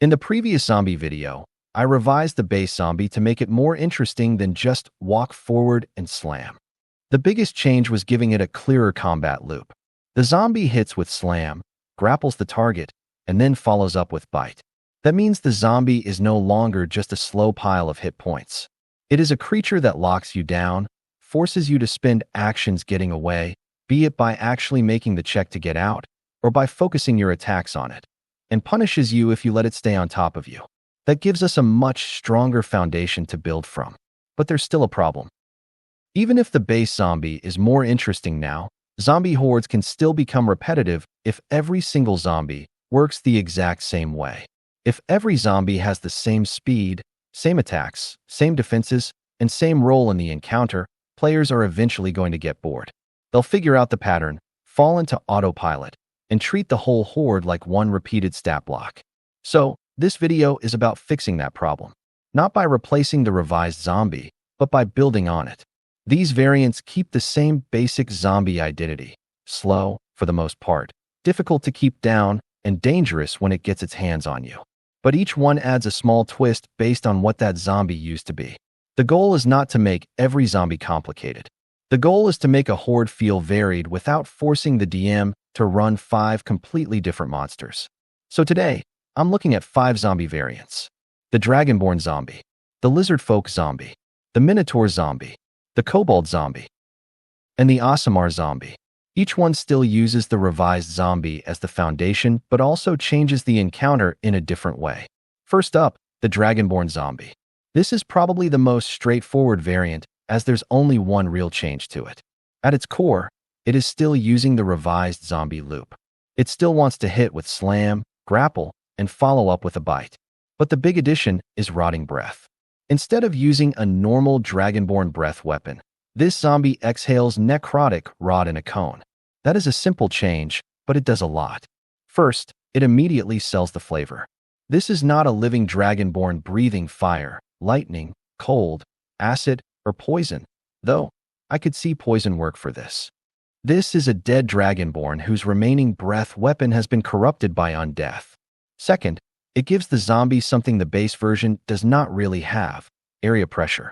In the previous zombie video, I revised the base zombie to make it more interesting than just walk forward and slam. The biggest change was giving it a clearer combat loop. The zombie hits with slam, grapples the target, and then follows up with bite. That means the zombie is no longer just a slow pile of hit points. It is a creature that locks you down, forces you to spend actions getting away, be it by actually making the check to get out, or by focusing your attacks on it, and punishes you if you let it stay on top of you. That gives us a much stronger foundation to build from. But there's still a problem. Even if the base zombie is more interesting now, zombie hordes can still become repetitive if every single zombie works the exact same way. If every zombie has the same speed, same attacks, same defenses, and same role in the encounter, players are eventually going to get bored. They'll figure out the pattern, fall into autopilot, and treat the whole horde like one repeated stat block. So, this video is about fixing that problem. Not by replacing the revised zombie, but by building on it. These variants keep the same basic zombie identity. Slow, for the most part, difficult to keep down, and dangerous when it gets its hands on you. But each one adds a small twist based on what that zombie used to be. The goal is not to make every zombie complicated. The goal is to make a horde feel varied without forcing the DM to run 5 completely different monsters. So today, I'm looking at 5 zombie variants. The Dragonborn zombie, the Lizardfolk zombie, the Minotaur zombie, the Kobold zombie, and the Aasimar zombie. Each one still uses the revised zombie as the foundation, but also changes the encounter in a different way. First up, the Dragonborn zombie. This is probably the most straightforward variant, as there's only one real change to it. At its core, it is still using the revised zombie loop. It still wants to hit with slam, grapple, and follow up with a bite. But the big addition is Rotting Breath. Instead of using a normal Dragonborn breath weapon, this zombie exhales necrotic rot in a cone. That is a simple change, but it does a lot. First, it immediately sells the flavor. This is not a living Dragonborn breathing fire, lightning, cold, acid, or poison, though I could see poison work for this. This is a dead Dragonborn whose remaining breath weapon has been corrupted by undeath. Second, it gives the zombie something the base version does not really have: area pressure.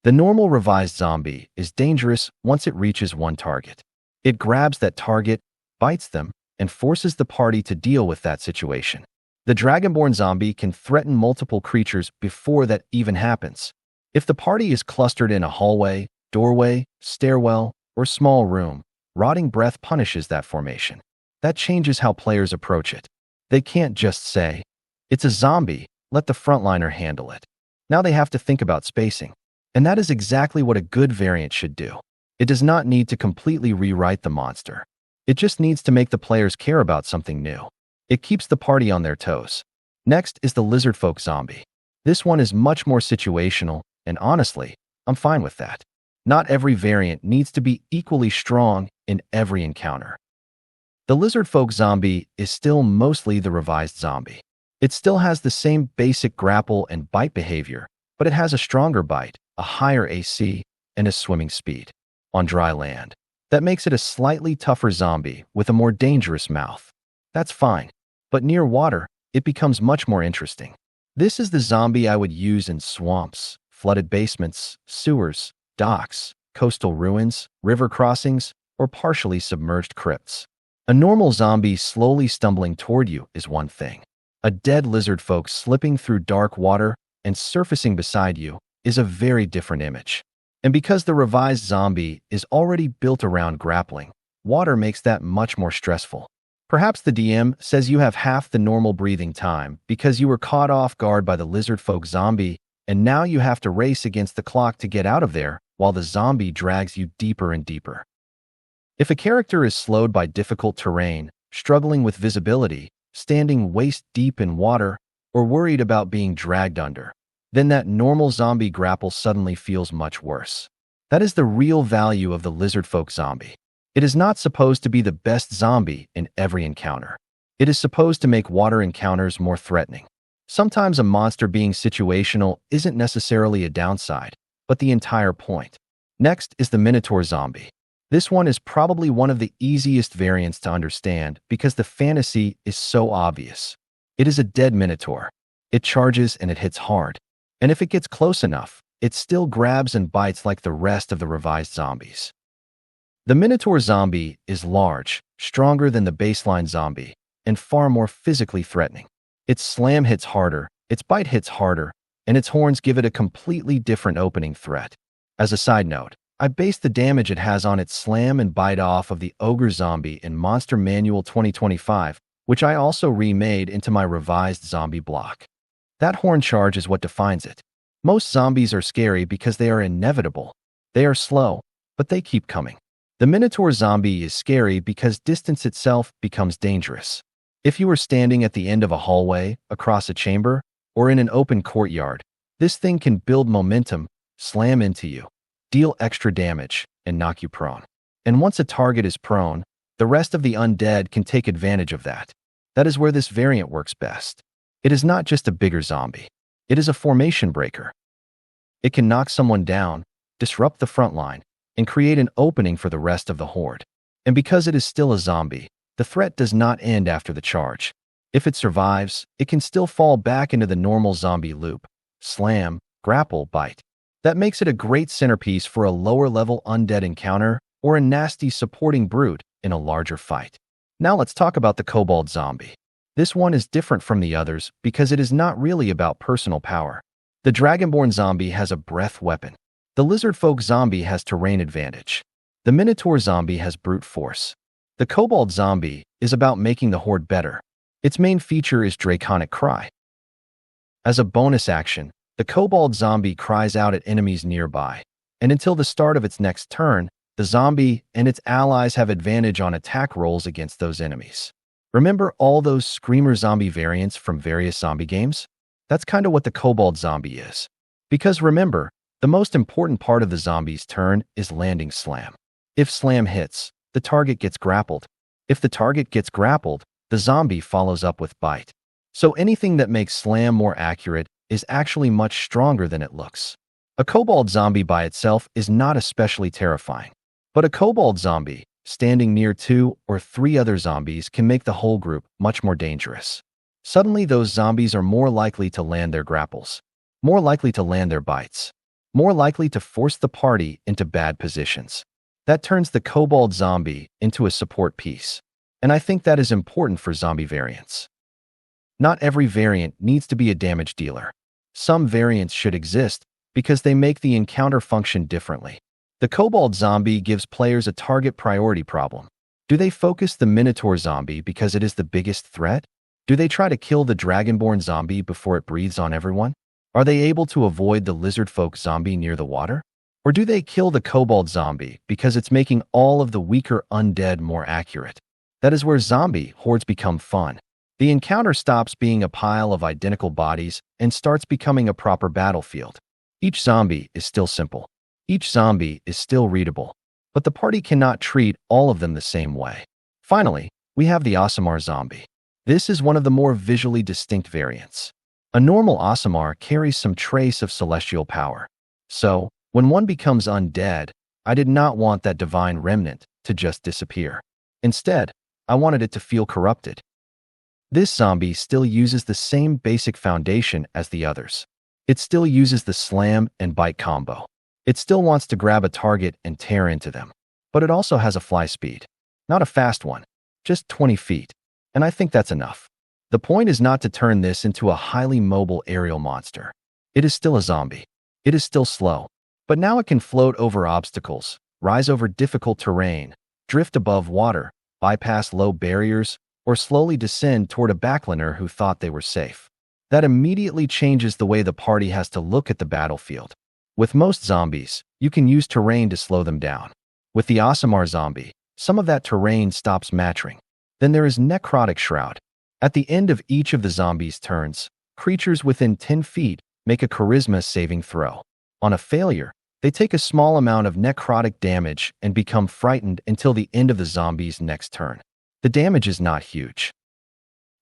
The normal revised zombie is dangerous once it reaches one target. It grabs that target, bites them, and forces the party to deal with that situation. The Dragonborn zombie can threaten multiple creatures before that even happens. If the party is clustered in a hallway, doorway, stairwell, or small room, Rotting Breath punishes that formation. That changes how players approach it. They can't just say, "It's a zombie, let the frontliner handle it." Now they have to think about spacing. And that is exactly what a good variant should do. It does not need to completely rewrite the monster. It just needs to make the players care about something new. It keeps the party on their toes. Next is the Lizardfolk zombie. This one is much more situational, and honestly, I'm fine with that. Not every variant needs to be equally strong in every encounter. The Lizardfolk zombie is still mostly the revised zombie. It still has the same basic grapple and bite behavior, but it has a stronger bite, a higher AC, and a swimming speed on dry land. That makes it a slightly tougher zombie with a more dangerous mouth. That's fine, but near water, it becomes much more interesting. This is the zombie I would use in swamps, flooded basements, sewers, docks, coastal ruins, river crossings, or partially submerged crypts. A normal zombie slowly stumbling toward you is one thing. A dead lizardfolk slipping through dark water and surfacing beside you is a very different image. And because the revised zombie is already built around grappling, water makes that much more stressful. Perhaps the DM says you have half the normal breathing time because you were caught off guard by the lizardfolk zombie, and now you have to race against the clock to get out of there while the zombie drags you deeper and deeper. If a character is slowed by difficult terrain, struggling with visibility, standing waist-deep in water, or worried about being dragged under, then that normal zombie grapple suddenly feels much worse. That is the real value of the Lizardfolk zombie. It is not supposed to be the best zombie in every encounter. It is supposed to make water encounters more threatening. Sometimes a monster being situational isn't necessarily a downside, but the entire point. Next is the Minotaur zombie. This one is probably one of the easiest variants to understand because the fantasy is so obvious. It is a dead minotaur. It charges and it hits hard. And if it gets close enough, it still grabs and bites like the rest of the revised zombies. The Minotaur zombie is large, stronger than the baseline zombie, and far more physically threatening. Its slam hits harder, its bite hits harder, and its horns give it a completely different opening threat. As a side note, I based the damage it has on its slam and bite off of the Ogre zombie in Monster Manual 2025, which I also remade into my revised zombie block. That horn charge is what defines it. Most zombies are scary because they are inevitable. They are slow, but they keep coming. The Minotaur zombie is scary because distance itself becomes dangerous. If you are standing at the end of a hallway, across a chamber, or in an open courtyard, this thing can build momentum, slam into you, deal extra damage, and knock you prone. And once a target is prone, the rest of the undead can take advantage of that. That is where this variant works best. It is not just a bigger zombie. It is a formation breaker. It can knock someone down, disrupt the front line, and create an opening for the rest of the horde. And because it is still a zombie, the threat does not end after the charge. If it survives, it can still fall back into the normal zombie loop: slam, grapple, bite. That makes it a great centerpiece for a lower-level undead encounter or a nasty supporting brute in a larger fight. Now let's talk about the Kobold zombie. This one is different from the others because it is not really about personal power. The Dragonborn zombie has a breath weapon. The Lizardfolk zombie has terrain advantage. The Minotaur zombie has brute force. The Kobold zombie is about making the horde better. Its main feature is Draconic Cry. As a bonus action, the Kobold zombie cries out at enemies nearby, and until the start of its next turn, the zombie and its allies have advantage on attack rolls against those enemies. Remember all those Screamer zombie variants from various zombie games? That's kind of what the Kobold zombie is. Because remember, the most important part of the zombie's turn is landing slam. If slam hits, the target gets grappled. If the target gets grappled, the zombie follows up with bite. So anything that makes slam more accurate is actually much stronger than it looks. A Kobold zombie by itself is not especially terrifying, but a Kobold zombie standing near 2 or 3 other zombies can make the whole group much more dangerous. Suddenly those zombies are more likely to land their grapples, more likely to land their bites, more likely to force the party into bad positions. That turns the Kobold zombie into a support piece, and I think that is important for zombie variants. Not every variant needs to be a damage dealer. Some variants should exist because they make the encounter function differently. The Kobold zombie gives players a target priority problem. Do they focus the Minotaur zombie because it is the biggest threat? Do they try to kill the Dragonborn zombie before it breathes on everyone? Are they able to avoid the Lizardfolk zombie near the water? Or do they kill the Kobold zombie because it's making all of the weaker undead more accurate? That is where zombie hordes become fun. The encounter stops being a pile of identical bodies and starts becoming a proper battlefield. Each zombie is still simple. Each zombie is still readable, but the party cannot treat all of them the same way. Finally, we have the Aasimar zombie. This is one of the more visually distinct variants. A normal Aasimar carries some trace of celestial power. So, when one becomes undead, I did not want that divine remnant to just disappear. Instead, I wanted it to feel corrupted. This zombie still uses the same basic foundation as the others. It still uses the slam and bite combo. It still wants to grab a target and tear into them. But it also has a fly speed. Not a fast one, just 20 feet. And I think that's enough. The point is not to turn this into a highly mobile aerial monster. It is still a zombie. It is still slow. But now it can float over obstacles, rise over difficult terrain, drift above water, bypass low barriers, or slowly descend toward a backliner who thought they were safe. That immediately changes the way the party has to look at the battlefield. With most zombies, you can use terrain to slow them down. With the Aasimar zombie, some of that terrain stops matching. Then there is Necrotic Shroud. At the end of each of the zombies' turns, creatures within 10 feet make a charisma saving throw. On a failure, they take a small amount of necrotic damage and become frightened until the end of the zombie's next turn. The damage is not huge.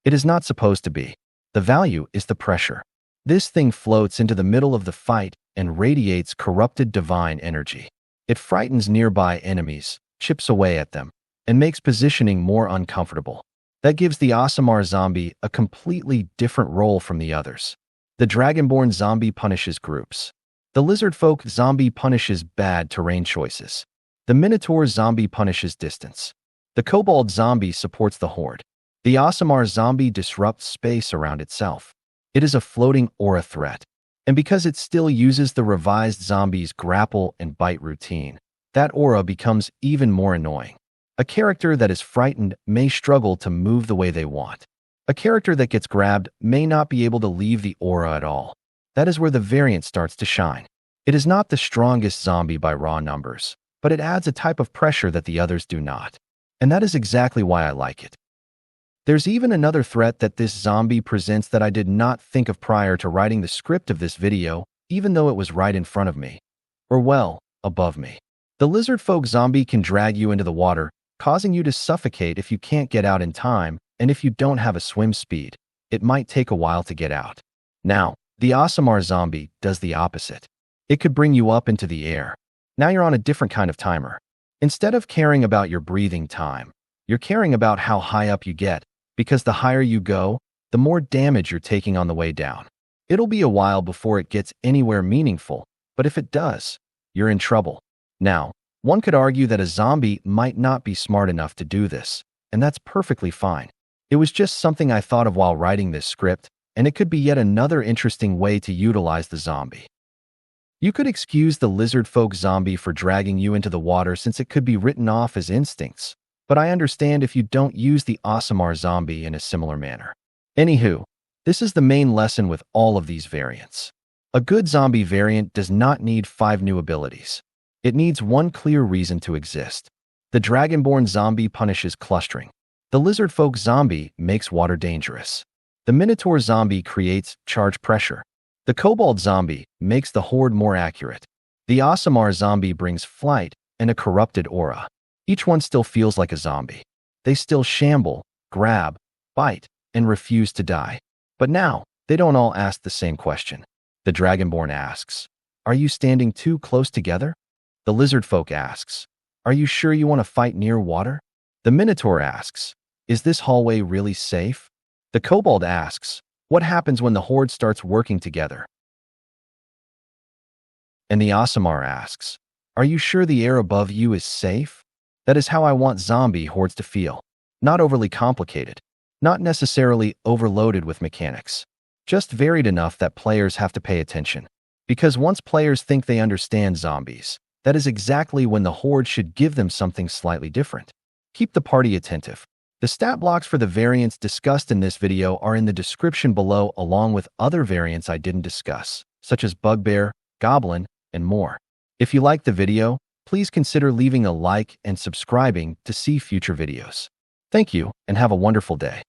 It is not supposed to be. The value is the pressure. This thing floats into the middle of the fight and radiates corrupted divine energy. It frightens nearby enemies, chips away at them, and makes positioning more uncomfortable. That gives the Aasimar zombie a completely different role from the others. The Dragonborn zombie punishes groups. The Lizardfolk zombie punishes bad terrain choices. The Minotaur zombie punishes distance. The Kobold zombie supports the horde. The Aasimar zombie disrupts space around itself. It is a floating aura threat. And because it still uses the revised zombie's grapple and bite routine, that aura becomes even more annoying. A character that is frightened may struggle to move the way they want. A character that gets grabbed may not be able to leave the aura at all. That is where the variant starts to shine. It is not the strongest zombie by raw numbers, but it adds a type of pressure that the others do not. And that is exactly why I like it. There's even another threat that this zombie presents that I did not think of prior to writing the script of this video, even though it was right in front of me. Or well, above me. The Lizardfolk zombie can drag you into the water, causing you to suffocate if you can't get out in time, and if you don't have a swim speed, it might take a while to get out. Now, the Aasimar zombie does the opposite. It could bring you up into the air. Now you're on a different kind of timer. Instead of caring about your breathing time, you're caring about how high up you get, because the higher you go, the more damage you're taking on the way down. It'll be a while before it gets anywhere meaningful, but if it does, you're in trouble. Now, one could argue that a zombie might not be smart enough to do this, and that's perfectly fine. It was just something I thought of while writing this script, and it could be yet another interesting way to utilize the zombie. You could excuse the Lizardfolk zombie for dragging you into the water since it could be written off as instincts, but I understand if you don't use the Aasimar zombie in a similar manner. Anywho, this is the main lesson with all of these variants. A good zombie variant does not need 5 new abilities. It needs one clear reason to exist. The Dragonborn zombie punishes clustering. The Lizardfolk zombie makes water dangerous. The Minotaur zombie creates charge pressure. The Kobold zombie makes the horde more accurate. The Aasimar zombie brings flight and a corrupted aura. Each one still feels like a zombie. They still shamble, grab, bite, and refuse to die. But now, they don't all ask the same question. The Dragonborn asks, "Are you standing too close together?" The Lizardfolk asks, "Are you sure you want to fight near water?" The Minotaur asks, "Is this hallway really safe?" The Kobold asks, "What happens when the horde starts working together?" And the Aasimar asks, "Are you sure the air above you is safe?" That is how I want zombie hordes to feel. Not overly complicated, not necessarily overloaded with mechanics, just varied enough that players have to pay attention. Because once players think they understand zombies, that is exactly when the horde should give them something slightly different. Keep the party attentive. The stat blocks for the variants discussed in this video are in the description below along with other variants I didn't discuss, such as Bugbear, Goblin, and more. If you liked the video, please consider leaving a like and subscribing to see future videos. Thank you and have a wonderful day.